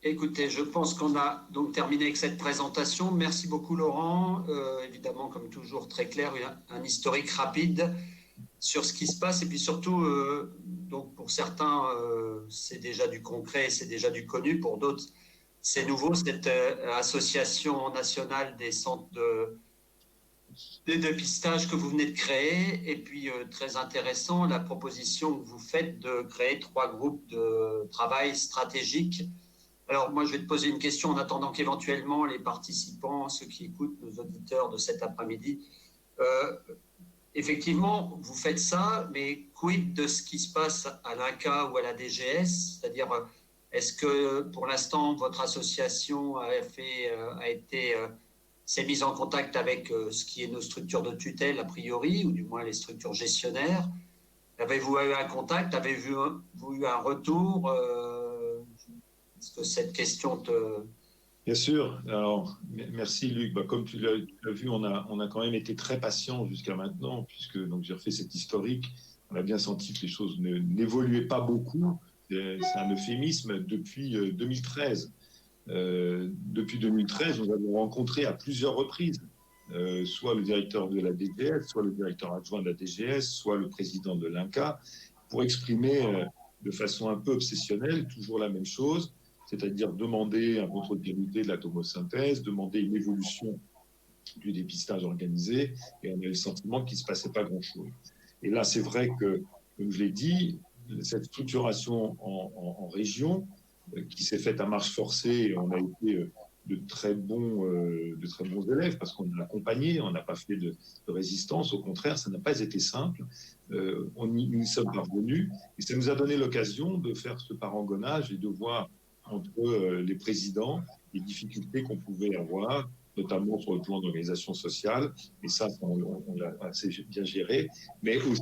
Écoutez, je pense qu'on a donc terminé avec cette présentation. Merci beaucoup Laurent. Évidemment, comme toujours, très clair, un historique rapide sur ce qui se passe. Et puis surtout, donc pour certains, c'est déjà du concret, c'est déjà du connu. Pour d'autres, c'est nouveau, cette association nationale des centres de dépistage que vous venez de créer. Et puis, très intéressant, la proposition que vous faites de créer 3 groupes de travail stratégiques. Alors, moi, je vais te poser une question en attendant qu'éventuellement les participants, ceux qui écoutent, nos auditeurs de cet après-midi, effectivement, vous faites ça, mais quid de ce qui se passe à l'INCa ou à la DGS? C'est-à-dire, est-ce que pour l'instant, votre association s'est mise en contact avec ce qui est nos structures de tutelle, a priori, ou du moins les structures gestionnaires? Avez-vous eu un contact? Avez-vous eu un retour? Est-ce que cette question te... Bien sûr. Alors, merci Luc. Comme tu l'as vu, on a quand même été très patient jusqu'à maintenant, puisque donc j'ai refait cet historique. On a bien senti que les choses n'évoluaient pas beaucoup. C'est un euphémisme depuis 2013. Depuis 2013, nous avons rencontré à plusieurs reprises soit le directeur de la DGS, soit le directeur adjoint de la DGS, soit le président de l'INCa, pour exprimer de façon un peu obsessionnelle toujours la même chose, c'est-à-dire demander un contrôle de qualité de la tomosynthèse, demander une évolution du dépistage organisé, et on a eu le sentiment qu'il ne se passait pas grand-chose. Et là, c'est vrai que, comme je l'ai dit, cette structuration en région, qui s'est faite à marche forcée, et on a été de très bons élèves, parce qu'on a accompagné, on n'a pas fait de résistance, au contraire, ça n'a pas été simple. Nous y sommes parvenus, et ça nous a donné l'occasion de faire ce parangonnage et de voir entre les présidents les difficultés qu'on pouvait avoir, notamment sur le plan d'organisation sociale, et ça, on l'a assez bien géré, mais aussi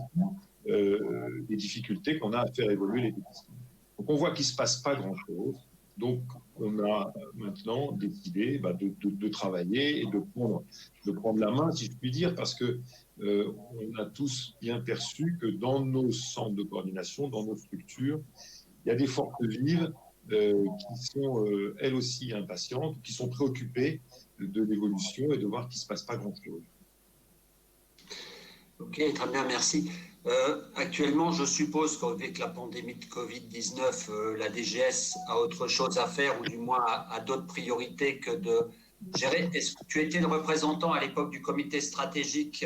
les difficultés qu'on a à faire évoluer les décisions. Donc on voit qu'il ne se passe pas grand-chose. Donc on a maintenant décidé de travailler et de prendre la main, si je puis dire, parce que on a tous bien perçu que dans nos centres de coordination, dans nos structures, il y a des forces vives qui sont elles aussi impatientes, qui sont préoccupées de l'évolution et de voir qu'il ne se passe pas grand-chose. Ok, très bien, merci. Actuellement, je suppose qu'avec la pandémie de Covid-19, la DGS a autre chose à faire, ou du moins a d'autres priorités que de gérer. Est-ce que tu étais le représentant à l'époque du comité stratégique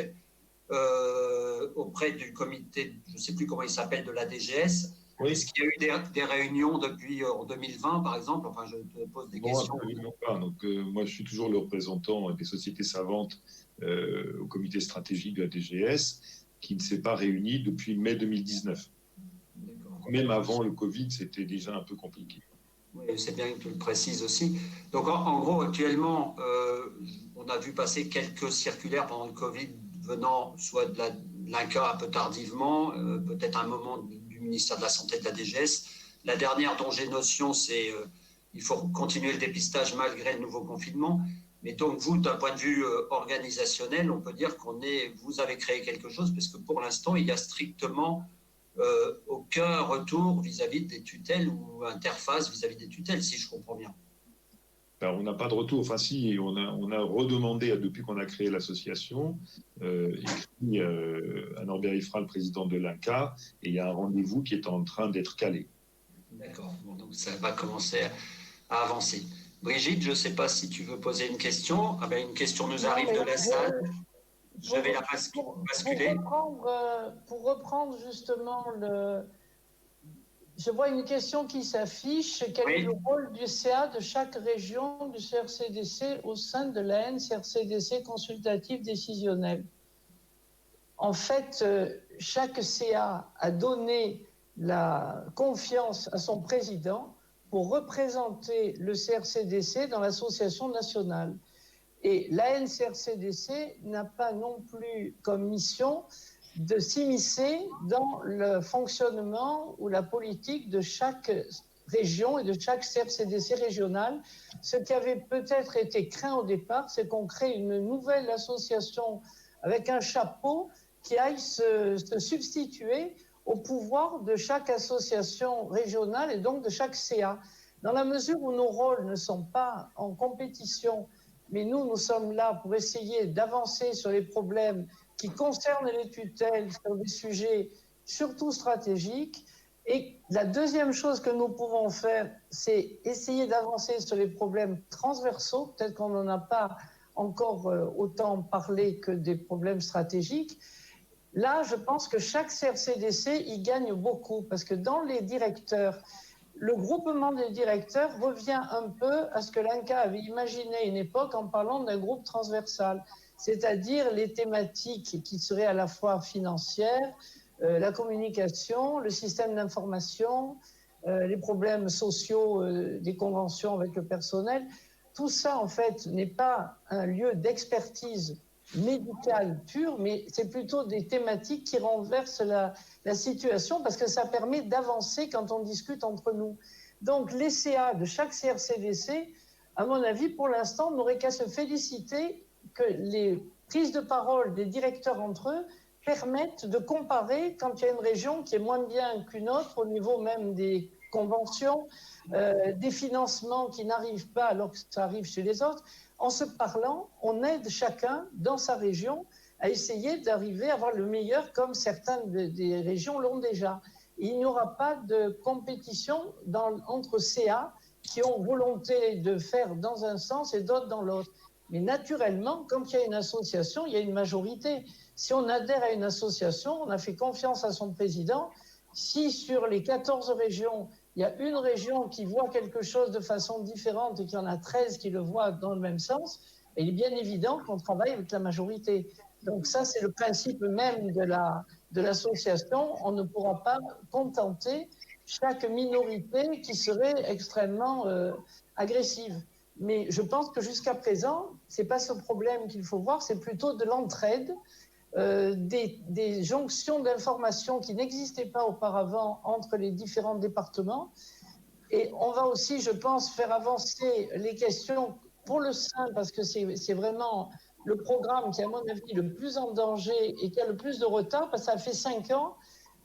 auprès du comité, je ne sais plus comment il s'appelle, de la DGS? Oui. Est-ce qu'il y a eu des réunions depuis en 2020, par exemple? Enfin, je te pose des questions. Absolument pas. Donc, moi, je suis toujours le représentant des sociétés savantes au comité stratégique de la DGS, qui ne s'est pas réuni depuis mai 2019. Même avant le Covid, c'était déjà un peu compliqué. Oui, c'est bien que tu le précises aussi. Donc, en gros, actuellement, on a vu passer quelques circulaires pendant le Covid venant soit de l'INCa un peu tardivement, peut-être à un moment du ministère de la Santé de la DGS. La dernière dont j'ai notion, c'est il faut continuer le dépistage malgré le nouveau confinement. Mais donc, vous, d'un point de vue organisationnel, on peut dire vous avez créé quelque chose, parce que pour l'instant, il y a strictement aucun retour vis-à-vis des tutelles ou interface vis-à-vis des tutelles, si je comprends bien. Alors, on n'a pas de retour. Enfin, si, on a redemandé, depuis qu'on a créé l'association, écrit à Norbert Ifra, le président de l'INCa, et il y a un rendez-vous qui est en train d'être calé. D'accord. Bon, donc, ça va commencer à avancer. Brigitte, je ne sais pas si tu veux poser une question. Ah ben, une question nous arrive de la salle. Je vais la basculer. Pour reprendre justement je vois une question qui s'affiche. Quel est le rôle du CA de chaque région du CRCDC au sein de la CRCDC consultative décisionnelle? En fait, chaque CA a donné la confiance à son président pour représenter le CRCDC dans l'association nationale. Et la NCRCDC n'a pas non plus comme mission de s'immiscer dans le fonctionnement ou la politique de chaque région et de chaque CRCDC régional. Ce qui avait peut-être été craint au départ, c'est qu'on crée une nouvelle association avec un chapeau qui aille se substituer au pouvoir de chaque association régionale et donc de chaque CA. Dans la mesure où nos rôles ne sont pas en compétition, mais nous sommes là pour essayer d'avancer sur les problèmes qui concernent les tutelles, sur des sujets surtout stratégiques. Et la deuxième chose que nous pouvons faire, c'est essayer d'avancer sur les problèmes transversaux. Peut-être qu'on n'en a pas encore autant parlé que des problèmes stratégiques. Là, je pense que chaque CRCDC y gagne beaucoup, parce que dans les directeurs, le groupement des directeurs revient un peu à ce que l'INCa avait imaginé à une époque en parlant d'un groupe transversal, c'est-à-dire les thématiques qui seraient à la fois financières, la communication, le système d'information, les problèmes sociaux, des conventions avec le personnel. Tout ça, en fait, n'est pas un lieu d'expertise médicale pure, mais c'est plutôt des thématiques qui renversent la situation parce que ça permet d'avancer quand on discute entre nous. Donc, les CA de chaque CRCDC, à mon avis, pour l'instant, n'auraient qu'à se féliciter que les prises de parole des directeurs entre eux permettent de comparer quand il y a une région qui est moins bien qu'une autre au niveau même des conventions, des financements qui n'arrivent pas alors que ça arrive chez les autres. En se parlant, on aide chacun dans sa région à essayer d'arriver à avoir le meilleur comme certaines des régions l'ont déjà. Et il n'y aura pas de compétition entre CA qui ont volonté de faire dans un sens et d'autres dans l'autre. Mais naturellement, quand il y a une association, il y a une majorité. Si on adhère à une association, on a fait confiance à son président. Si sur les 14 régions, il y a une région qui voit quelque chose de façon différente et qu'il y en a 13 qui le voient dans le même sens, il est bien évident qu'on travaille avec la majorité. Donc ça, c'est le principe même de l'association. On ne pourra pas contenter chaque minorité qui serait extrêmement agressive. Mais je pense que jusqu'à présent, ce n'est pas ce problème qu'il faut voir, c'est plutôt de l'entraide, des jonctions d'informations qui n'existaient pas auparavant entre les différents départements. Et on va aussi, je pense, faire avancer les questions pour le sein, parce que c'est vraiment le programme qui, à mon avis, est le plus en danger et qui a le plus de retard, parce que ça fait 5 ans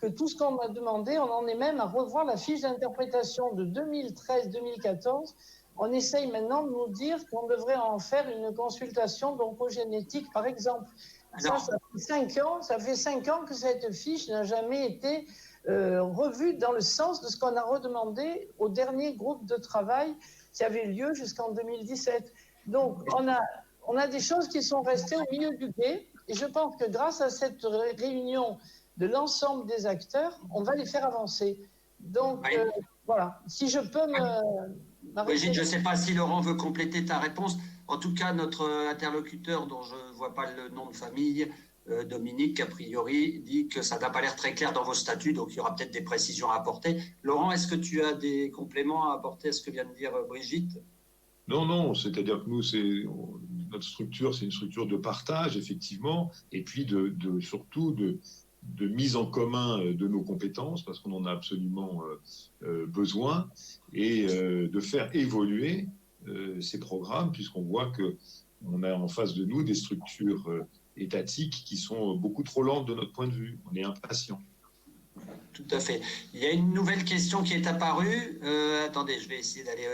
que tout ce qu'on a demandé, on en est même à revoir la fiche d'interprétation de 2013-2014. On essaye maintenant de nous dire qu'on devrait en faire une consultation d'oncogénétique, par exemple. Alors, ça fait 5 ans que cette fiche n'a jamais été revue dans le sens de ce qu'on a redemandé au dernier groupe de travail qui avait lieu jusqu'en 2017. Donc, on a des choses qui sont restées au milieu du gué. Et je pense que grâce à cette réunion de l'ensemble des acteurs, on va les faire avancer. Donc, oui. Voilà. Si je peux Brigitte, je ne sais pas si Laurent veut compléter ta réponse. En tout cas, notre interlocuteur, dont je ne vois pas le nom de famille, Dominique, a priori, dit que ça n'a pas l'air très clair dans vos statuts, donc il y aura peut-être des précisions à apporter. Laurent, est-ce que tu as des compléments à apporter à ce que vient de dire Brigitte ? Non, c'est-à-dire que nous, notre structure, c'est une structure de partage, effectivement, et puis surtout de mise en commun de nos compétences, parce qu'on en a absolument besoin, et de faire évoluer ces programmes, puisqu'on voit qu'on a en face de nous des structures étatiques qui sont beaucoup trop lentes de notre point de vue. On est impatients. Tout à fait. Il y a une nouvelle question qui est apparue. Attendez, je vais essayer d'aller...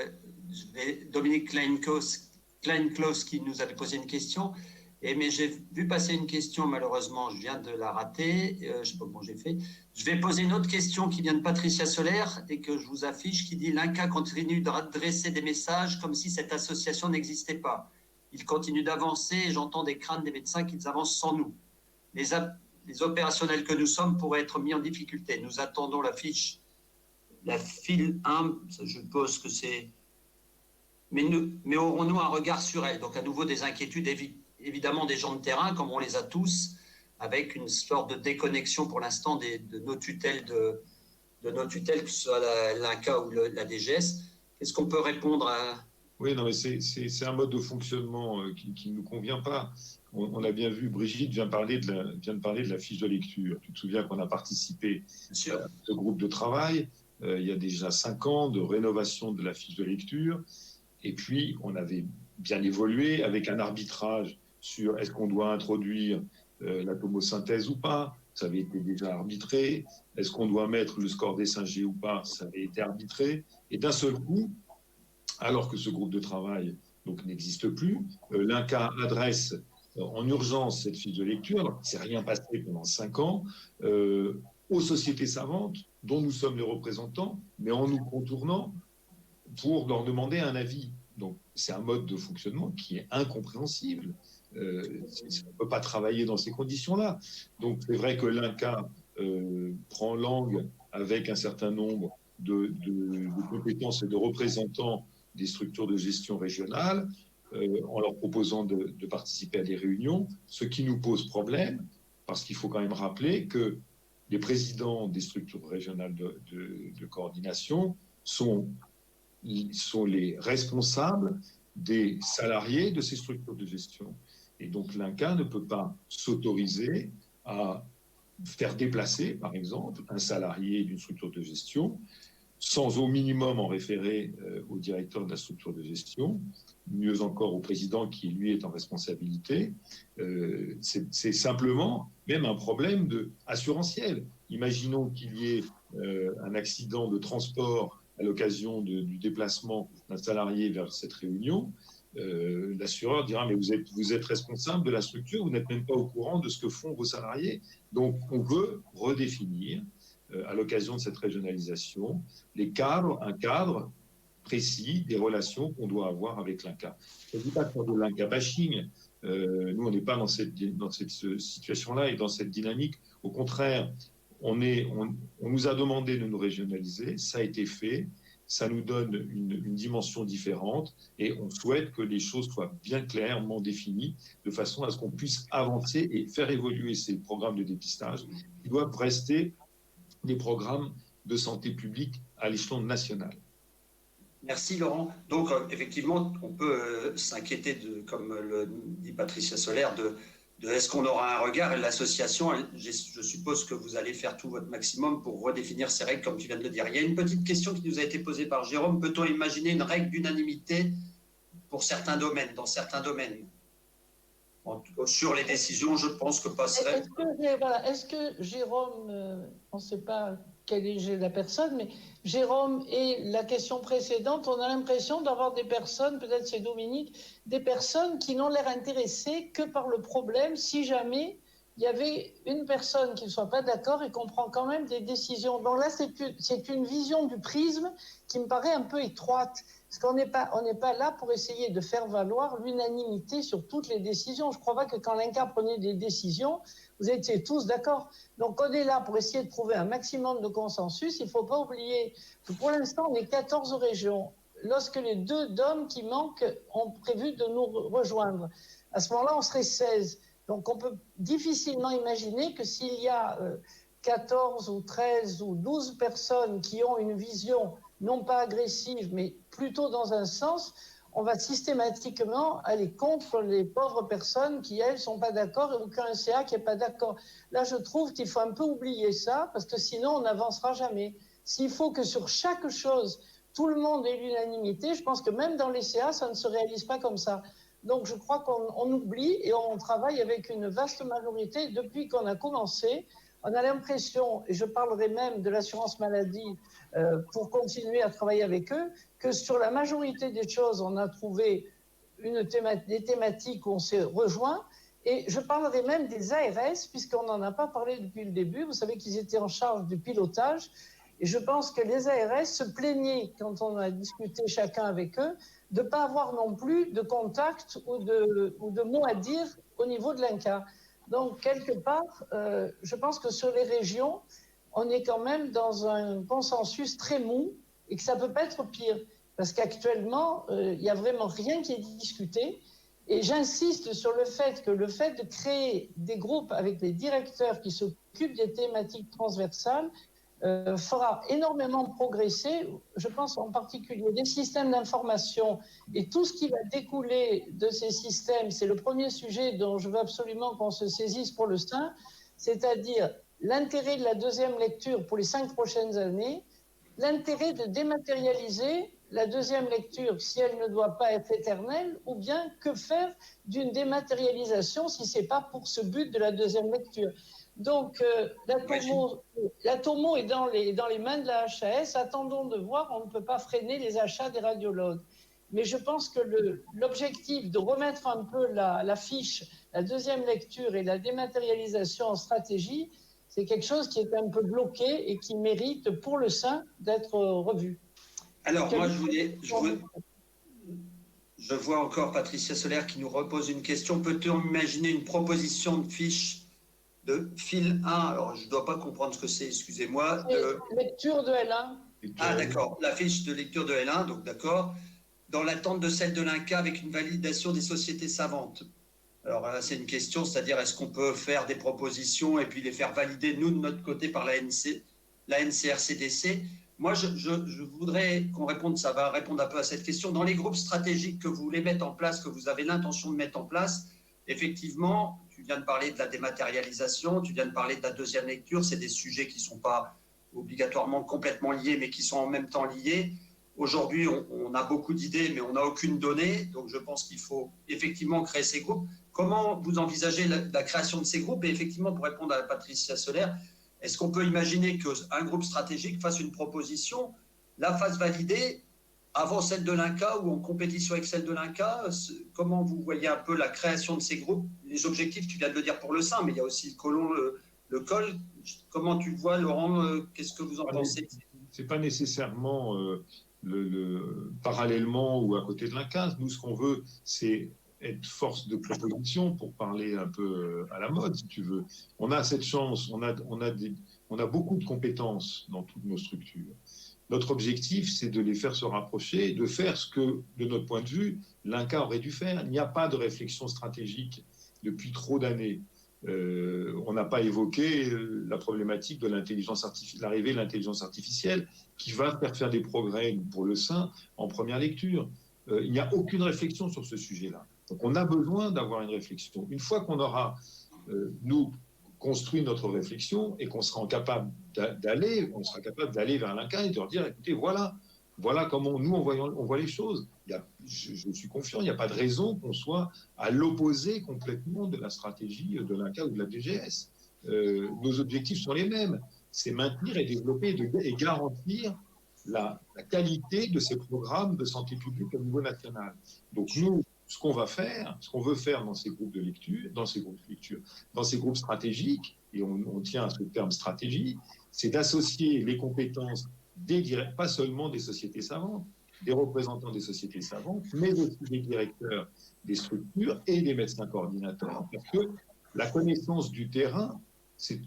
Dominique Klein-Klaus qui nous avait posé une question. Mais j'ai vu passer une question, malheureusement, je viens de la rater. Je ne sais pas comment j'ai fait. Je vais poser une autre question qui vient de Patricia Solaire et que je vous affiche, qui dit « L'INCa continue d'adresser des messages comme si cette association n'existait pas. Il continue d'avancer et j'entends des craintes des médecins qu'ils avancent sans nous. Les opérationnels que nous sommes pourraient être mis en difficulté. Nous attendons la file 1, je suppose que c'est... Mais aurons-nous un regard sur elle ?» Donc à nouveau des inquiétudes évidemment des gens de terrain, comme on les a tous, avec une sorte de déconnexion pour l'instant de nos tutelles, que ce soit l'INCa ou la DGS. Qu'est-ce qu'on peut répondre à... Oui, non, mais c'est un mode de fonctionnement qui ne nous convient pas. On a bien vu, Brigitte vient de parler de la fiche de lecture. Tu te souviens qu'on a participé à ce groupe de travail il y a déjà 5 ans de rénovation de la fiche de lecture. Et puis, on avait bien évolué avec un arbitrage sur est-ce qu'on doit introduire la tomosynthèse ou pas. Ça avait été déjà arbitré. Est-ce qu'on doit mettre le score des 5G ou pas? Ça avait été arbitré. Et d'un seul coup, alors que ce groupe de travail donc n'existe plus. L'INCa adresse en urgence cette fiche de lecture, alors qu'il ne s'est rien passé pendant 5 ans, aux sociétés savantes, dont nous sommes les représentants, mais en nous contournant pour leur demander un avis. Donc, c'est un mode de fonctionnement qui est incompréhensible. On ne peut pas travailler dans ces conditions-là. Donc, c'est vrai que l'INCa prend langue avec un certain nombre de compétences et de représentants des structures de gestion régionales, en leur proposant de participer à des réunions, ce qui nous pose problème, parce qu'il faut quand même rappeler que les présidents des structures régionales de coordination sont les responsables des salariés de ces structures de gestion. Et donc l'INCa ne peut pas s'autoriser à faire déplacer, par exemple, un salarié d'une structure de gestion sans au minimum en référer au directeur de la structure de gestion, mieux encore au président qui, lui, est en responsabilité. C'est simplement même un problème assurantiel. Imaginons qu'il y ait un accident de transport à l'occasion du déplacement d'un salarié vers cette réunion. L'assureur dira mais vous êtes responsable de la structure, vous n'êtes même pas au courant de ce que font vos salariés. Donc on veut redéfinir à l'occasion de cette régionalisation un cadre précis des relations qu'on doit avoir avec l'INCa. Je ne dis pas faire de l'INCa bashing. Nous, on n'est pas dans cette situation-là et dans cette dynamique. Au contraire, on nous a demandé de nous régionaliser, ça a été fait, ça nous donne une dimension différente et on souhaite que les choses soient bien clairement définies de façon à ce qu'on puisse avancer et faire évoluer ces programmes de dépistage qui doivent rester des programmes de santé publique à l'échelon national. Merci Laurent. Donc effectivement, on peut s'inquiéter, comme le dit Patricia Soler, de est-ce qu'on aura un regard, et l'association, je suppose que vous allez faire tout votre maximum pour redéfinir ces règles comme tu viens de le dire. Il y a une petite question qui nous a été posée par Jérôme. Peut-on imaginer une règle d'unanimité pour certains domaines, dans certains domaines? Sur les décisions, je pense que passerait. Est-ce que Jérôme, on ne sait pas quelle est la personne, mais Jérôme et la question précédente, on a l'impression d'avoir des personnes, peut-être c'est Dominique, des personnes qui n'ont l'air intéressées que par le problème si jamais il y avait une personne qui ne soit pas d'accord et qu'on prend quand même des décisions. Donc là, c'est une vision du prisme qui me paraît un peu étroite. Parce qu'on n'est pas là pour essayer de faire valoir l'unanimité sur toutes les décisions. Je ne crois pas que quand l'INCa prenait des décisions, vous étiez tous d'accord. Donc on est là pour essayer de trouver un maximum de consensus. Il ne faut pas oublier que pour l'instant, on est 14 régions. Lorsque les 2 DOM qui manquent ont prévu de nous rejoindre, à ce moment-là, on serait 16. Donc on peut difficilement imaginer que s'il y a 14 ou 13 ou 12 personnes qui ont une vision non pas agressive, mais plutôt dans un sens, on va systématiquement aller contre les pauvres personnes qui, elles, ne sont pas d'accord et aucun CA qui n'est pas d'accord. Là, je trouve qu'il faut un peu oublier ça, parce que sinon, on n'avancera jamais. S'il faut que sur chaque chose, tout le monde ait l'unanimité, je pense que même dans les CA, ça ne se réalise pas comme ça. Donc, je crois qu'on oublie et on travaille avec une vaste majorité depuis qu'on a commencé. On a l'impression, et je parlerai même de l'assurance maladie pour continuer à travailler avec eux, que sur la majorité des choses, on a trouvé des thématiques où on s'est rejoint. Et je parlerai même des ARS, puisqu'on n'en a pas parlé depuis le début. Vous savez qu'ils étaient en charge du pilotage. Et je pense que les ARS se plaignaient, quand on a discuté chacun avec eux, de ne pas avoir non plus de contact ou de mots à dire au niveau de l'INCa. Donc, quelque part, je pense que sur les régions, on est quand même dans un consensus très mou et que ça ne peut pas être pire. Parce qu'actuellement, il n'y a vraiment rien qui est discuté. Et j'insiste sur le fait de créer des groupes avec des directeurs qui s'occupent des thématiques transversales fera énormément progresser, je pense en particulier des systèmes d'information et tout ce qui va découler de ces systèmes. C'est le premier sujet dont je veux absolument qu'on se saisisse pour le sein, c'est-à-dire l'intérêt de la 2e lecture pour les 5 prochaines années, l'intérêt de dématérialiser la 2e lecture si elle ne doit pas être éternelle, ou bien que faire d'une dématérialisation si ce n'est pas pour ce but de la 2e lecture. Donc, la Tomo est dans les mains de la HAS. Attendons de voir, on ne peut pas freiner les achats des radiologues. mais je pense que l'objectif de remettre un peu la fiche, la deuxième lecture et la dématérialisation en stratégie, c'est quelque chose qui est un peu bloqué et qui mérite pour le sein d'être revu. Alors, moi, je vois encore Patricia Solaire qui nous repose une question. Peut-on imaginer une proposition de fiche de fil 1? Alors, je ne dois pas comprendre ce que c'est, excusez-moi. Lecture de L1. Ah, d'accord. La fiche de lecture de L1, donc d'accord. Dans l'attente de celle de l'INCa avec une validation des sociétés savantes. Alors là, c'est une question, c'est-à-dire est-ce qu'on peut faire des propositions et puis les faire valider, nous, de notre côté, par la NCRCDC? Moi, je voudrais qu'on réponde, ça va répondre un peu à cette question. Dans les groupes stratégiques que vous voulez mettre en place, que vous avez l'intention de mettre en place, effectivement, tu viens de parler de la dématérialisation, tu viens de parler de la deuxième lecture, c'est des sujets qui ne sont pas obligatoirement complètement liés, mais qui sont en même temps liés. Aujourd'hui, on a beaucoup d'idées, mais on n'a aucune donnée. Donc, je pense qu'il faut effectivement créer ces groupes. Comment vous envisagez la création de ces groupes? Et effectivement, pour répondre à Patricia Solaire, est-ce qu'on peut imaginer qu'un groupe stratégique fasse une proposition, la fasse valider avant celle de l'INCa ou en compétition avec celle de l'INCa? Comment vous voyez un peu la création de ces groupes? Les objectifs, tu viens de le dire pour le sein, mais il y a aussi le colon, le col. Comment tu vois, Laurent? Qu'est-ce que vous en pensez? C'est pas nécessairement parallèlement ou à côté de l'INCa. Nous, ce qu'on veut, c'est être force de proposition, pour parler un peu à la mode, si tu veux. On a cette chance, on a beaucoup de compétences dans toutes nos structures. Notre objectif, c'est de les faire se rapprocher, de faire ce que, de notre point de vue, l'INCa aurait dû faire. Il n'y a pas de réflexion stratégique depuis trop d'années. On n'a pas évoqué la problématique de l'arrivée de l'intelligence artificielle qui va faire des progrès pour le sein en première lecture. Il n'y a aucune réflexion sur ce sujet-là. Donc on a besoin d'avoir une réflexion. Une fois qu'on aura, nous, construit notre réflexion et qu'on sera capable d'aller vers l'INCa et de leur dire, écoutez, voilà comment nous, on voit les choses. Je suis confiant, il n'y a pas de raison qu'on soit à l'opposé complètement de la stratégie de l'INCa ou de la DGS. Nos objectifs sont les mêmes. C'est maintenir et développer et garantir la qualité de ces programmes de santé publique au niveau national. Donc nous, ce qu'on veut faire dans ces groupes de lecture, dans ces groupes stratégiques, et on tient à ce terme stratégie, c'est d'associer les compétences pas seulement des sociétés savantes, des représentants des sociétés savantes, mais aussi des directeurs des structures et des médecins coordinateurs, parce que la connaissance du terrain, c'est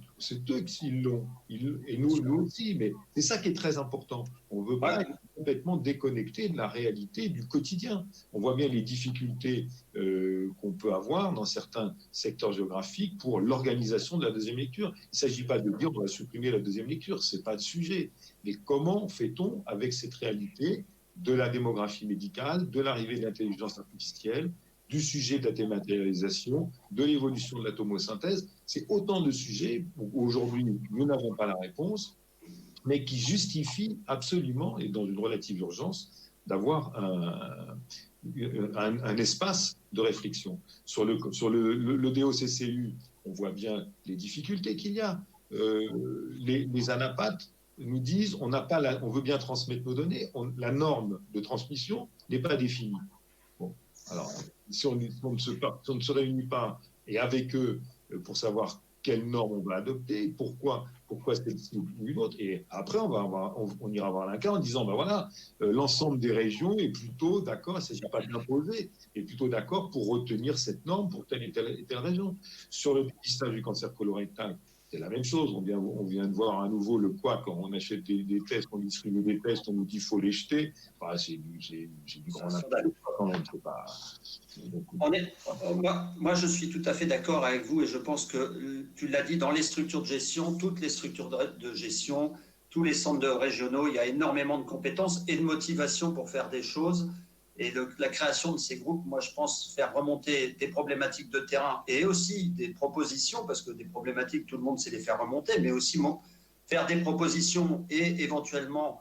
eux qui l'ont, et nous aussi, mais c'est ça qui est très important. On ne veut pas être complètement déconnecté de la réalité du quotidien. On voit bien les difficultés qu'on peut avoir dans certains secteurs géographiques pour l'organisation de la deuxième lecture. Il ne s'agit pas de dire on va supprimer la deuxième lecture, ce n'est pas le sujet. Mais comment fait-on avec cette réalité de la démographie médicale, de l'arrivée de l'intelligence artificielle, du sujet de la dématérialisation, de l'évolution de la tomosynthèse? C'est autant de sujets où aujourd'hui nous n'avons pas la réponse, mais qui justifient absolument, et dans une relative urgence, d'avoir un espace de réflexion. Sur le DOCCU, on voit bien les difficultés qu'il y a. Les anapathes nous disent on veut bien transmettre nos données, la norme de transmission n'est pas définie. Bon, alors, si on ne se réunit pas et avec eux pour savoir quelle norme on va adopter, pourquoi celle-ci ou une autre, et après on ira voir l'INCa en disant l'ensemble des régions est plutôt d'accord, il ne s'agit pas de l'imposer, est plutôt d'accord pour retenir cette norme pour telle et telle région. Sur le dépistage du cancer colorectal, c'est la même chose. On vient de voir à nouveau le quoi quand on achète des tests, on distribue des tests, on nous dit qu'il faut les jeter. Enfin, c'est du grand n'importe quoi quand même. Moi, je suis tout à fait d'accord avec vous et je pense que, tu l'as dit, dans les structures de gestion, toutes les structures de gestion, tous les centres régionaux, il y a énormément de compétences et de motivation pour faire des choses. Et la création de ces groupes, moi, je pense faire remonter des problématiques de terrain et aussi des propositions, parce que des problématiques, tout le monde sait les faire remonter, mais aussi faire des propositions et éventuellement,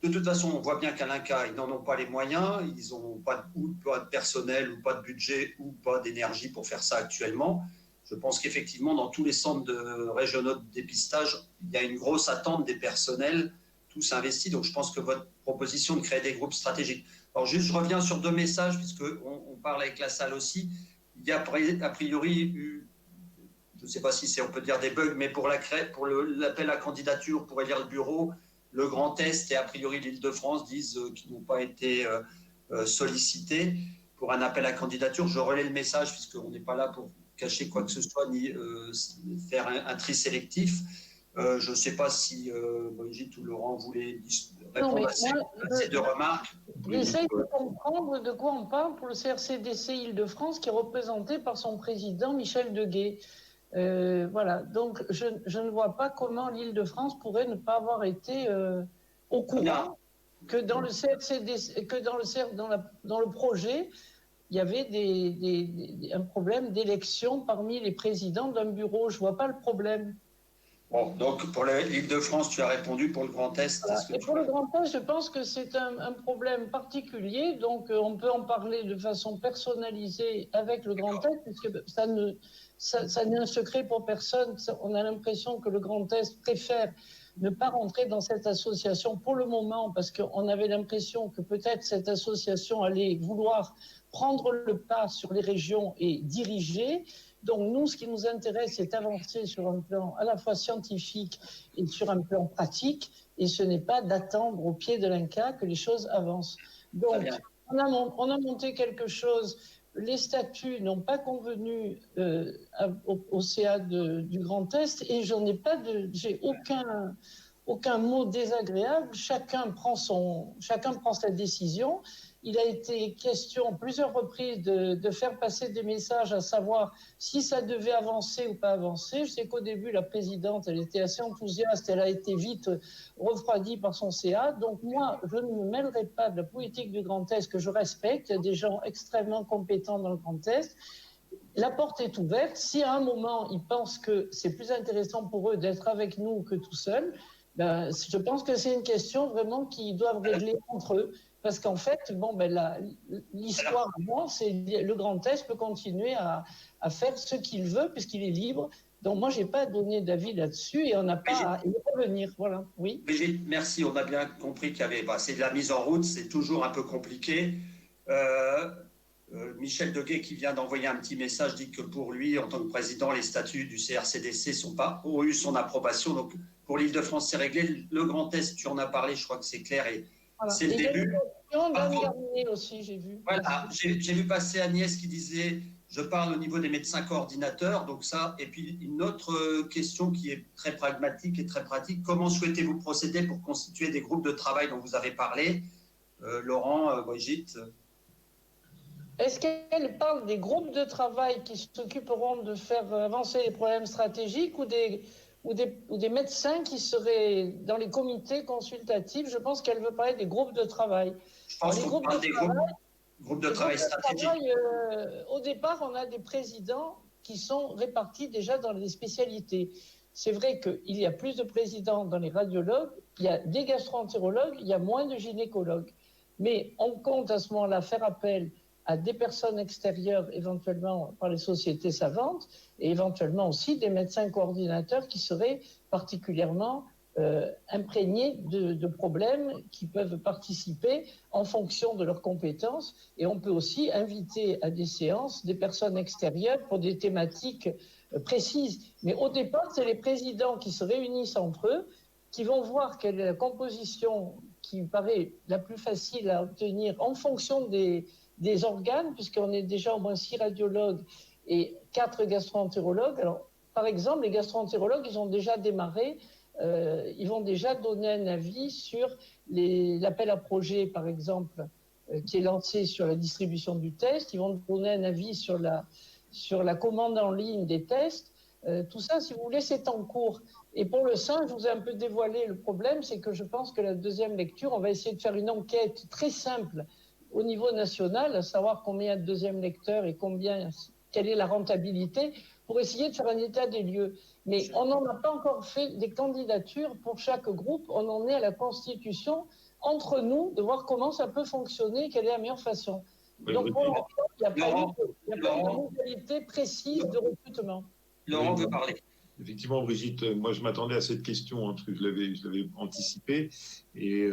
de toute façon, on voit bien qu'à l'INCa, ils n'en ont pas les moyens, ils n'ont pas de personnel ou pas de budget ou pas d'énergie pour faire ça actuellement. Je pense qu'effectivement, dans tous les centres régionaux de dépistage, il y a une grosse attente des personnels, tous investis. Donc, je pense que votre proposition de créer des groupes stratégiques, Alors juste, je reviens sur 2 messages, puisqu'on parle avec la salle aussi. Il y a a priori eu, je ne sais pas si on peut dire des bugs, mais pour l'appel à candidature pour élire le bureau, le Grand Est et a priori l'Île-de-France disent qu'ils n'ont pas été sollicités pour un appel à candidature. Je relais le message, puisqu'on n'est pas là pour cacher quoi que ce soit, ni faire un tri sélectif. Je ne sais pas si Brigitte ou Laurent voulaient répondre à ces 2 remarques. J'essaie de comprendre de quoi on parle pour le CRCDC Île-de-France, qui est représenté par son président Michel Deguet. Voilà, donc je ne vois pas comment l'Île-de-France pourrait ne pas avoir été au courant que dans le CRCDC, que dans le projet, il y avait un problème d'élection parmi les présidents d'un bureau. Je ne vois pas le problème. Bon, donc pour l'Île-de-France, tu as répondu. Pour le Grand Est, voilà. Et pour le Grand Est, je pense que c'est un problème particulier. Donc on peut en parler de façon personnalisée avec le Grand Est, puisque ça n'est un secret pour personne. On a l'impression que le Grand Est préfère ne pas rentrer dans cette association pour le moment, parce qu'on avait l'impression que peut-être cette association allait vouloir prendre le pas sur les régions et diriger. Donc nous, ce qui nous intéresse, c'est d'avancer sur un plan à la fois scientifique et sur un plan pratique, et ce n'est pas d'attendre au pied de l'Inca que les choses avancent. Donc on a monté quelque chose. Les statuts n'ont pas convenu au CA du Grand Est, et j'ai aucun mot désagréable. Chacun prend sa décision. Il a été question à plusieurs reprises de faire passer des messages, à savoir si ça devait avancer ou pas avancer. Je sais qu'au début, la présidente, elle était assez enthousiaste. Elle a été vite refroidie par son CA. Donc moi, je ne me mêlerai pas de la politique du Grand Est, que je respecte. Il y a des gens extrêmement compétents dans le Grand Est. La porte est ouverte. Si à un moment, ils pensent que c'est plus intéressant pour eux d'être avec nous que tout seuls, ben, je pense que c'est une question vraiment qu'ils doivent régler entre eux. Parce qu'en fait, l'histoire, c'est le Grand Est peut continuer à faire ce qu'il veut, puisqu'il est libre. Donc moi, je n'ai pas donné d'avis là-dessus, et on n'a pas à y revenir. Voilà. Oui. Brigitte, merci. On a bien compris qu'il y avait... c'est de la mise en route, c'est toujours un peu compliqué. Michel Deguet, qui vient d'envoyer un petit message, dit que pour lui, en tant que président, les statuts du CRCDC ont eu son approbation. Donc pour l'Île-de-France, c'est réglé. Le Grand Est, tu en as parlé, je crois que c'est clair. Et voilà. C'est le début. Aussi, j'ai vu. Voilà, j'ai vu passer Agnès qui disait je parle au niveau des médecins coordinateurs, donc ça. Et puis une autre question qui est très pragmatique et très pratique, comment souhaitez-vous procéder pour constituer des groupes de travail dont vous avez parlé, Laurent, Brigitte? Est-ce qu'elle parle des groupes de travail qui s'occuperont de faire avancer les problèmes stratégiques, ou des médecins qui seraient dans les comités consultatifs? Je pense qu'elle veut parler des groupes de travail. Je pense qu'on parle des groupes de travail stratégiques. Au départ, on a des présidents qui sont répartis déjà dans les spécialités. C'est vrai qu'il y a plus de présidents dans les radiologues, il y a des gastro-entérologues, il y a moins de gynécologues. Mais on compte à ce moment-là faire appel à des personnes extérieures, éventuellement par les sociétés savantes, et éventuellement aussi des médecins coordinateurs qui seraient particulièrement imprégnés de problèmes, qui peuvent participer en fonction de leurs compétences. Et on peut aussi inviter à des séances des personnes extérieures pour des thématiques précises. Mais au départ, c'est les présidents qui se réunissent entre eux, qui vont voir quelle est la composition qui paraît la plus facile à obtenir en fonction des organes, puisqu'on est déjà au moins 6 radiologues et 4 gastro-entérologues. Alors, par exemple, les gastro-entérologues, ils ont déjà démarré, ils vont déjà donner un avis sur l'appel à projet, par exemple, qui est lancé sur la distribution du test. Ils vont donner un avis sur la commande en ligne des tests. Tout ça, si vous voulez, c'est en cours. Et pour le sein, je vous ai un peu dévoilé le problème, c'est que je pense que la deuxième lecture, on va essayer de faire une enquête très simple au niveau national, à savoir combien il y a de deuxième lecteurs et quelle est la rentabilité, pour essayer de faire un état des lieux. Mais on n'en a pas encore fait des candidatures pour chaque groupe, on en est à la constitution entre nous, de voir comment ça peut fonctionner, quelle est la meilleure façon. Oui, donc pour l'instant, il n'y a pas de modalité précise de recrutement. Laurent veut parler. Effectivement, Brigitte, moi je m'attendais à cette question, parce que je l'avais anticipée, et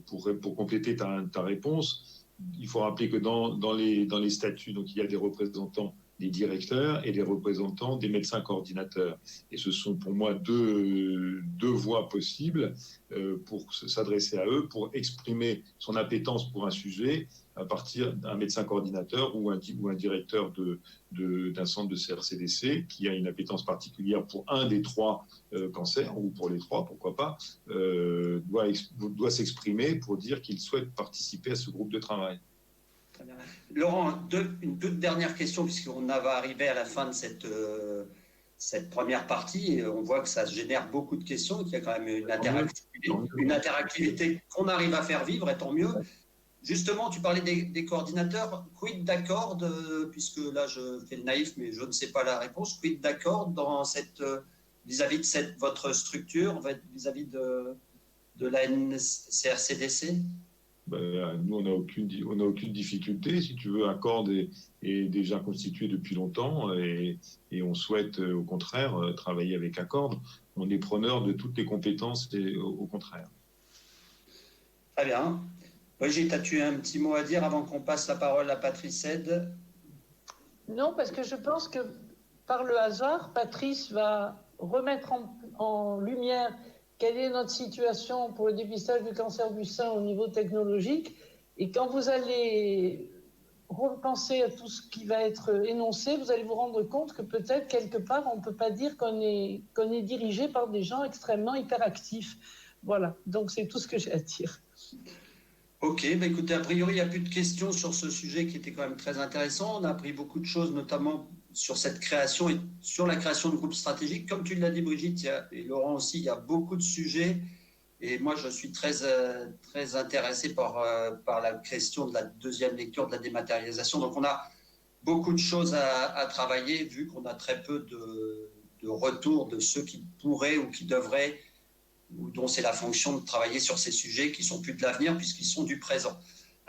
pour compléter ta réponse, il faut rappeler que dans les statuts, donc il y a des représentants des directeurs et des représentants des médecins coordinateurs. Et ce sont pour moi deux voies possibles pour s'adresser à eux, pour exprimer son appétence pour un sujet à partir d'un médecin coordinateur ou un directeur d'un centre de CRCDC qui a une appétence particulière pour un des trois cancers, ou pour les trois, pourquoi pas, doit s'exprimer pour dire qu'il souhaite participer à ce groupe de travail. Très bien. Laurent, une toute dernière question, puisqu'on va arriver à la fin de cette première partie, et on voit que ça génère beaucoup de questions, qu'il y a quand même une interactivité qu'on arrive à faire vivre, et tant mieux. Justement, tu parlais des coordinateurs. Quid d'Accord, puisque là je fais le naïf, mais je ne sais pas la réponse, quid d'Accord dans vis-à-vis de votre structure, vis-à-vis de la CRCDC? Nous, on n'a aucune difficulté. Si tu veux, Accord est déjà constitué depuis longtemps et on souhaite, au contraire, travailler avec Accord. On est preneur de toutes les compétences et au contraire. Très bien. Brigitte, as-tu un petit mot à dire avant qu'on passe la parole à Patrice Aide? Non, parce que je pense que par le hasard, Patrice va remettre en lumière quelle est notre situation pour le dépistage du cancer du sein au niveau technologique. Et quand vous allez repenser à tout ce qui va être énoncé, vous allez vous rendre compte que peut-être quelque part, on ne peut pas dire qu'on est dirigé par des gens extrêmement hyperactifs. Voilà, donc c'est tout ce que j'ai à dire. Ok, écoutez, a priori, il n'y a plus de questions sur ce sujet qui était quand même très intéressant. On a appris beaucoup de choses, notamment sur cette création et sur la création de groupes stratégiques. Comme tu l'as dit, Brigitte, et Laurent aussi, il y a beaucoup de sujets. Et moi, je suis très intéressé par la question de la deuxième lecture, de la dématérialisation. Donc, on a beaucoup de choses à travailler, vu qu'on a très peu de retours de ceux qui pourraient ou qui devraient, ou dont c'est la fonction de travailler sur ces sujets qui sont plus de l'avenir puisqu'ils sont du présent.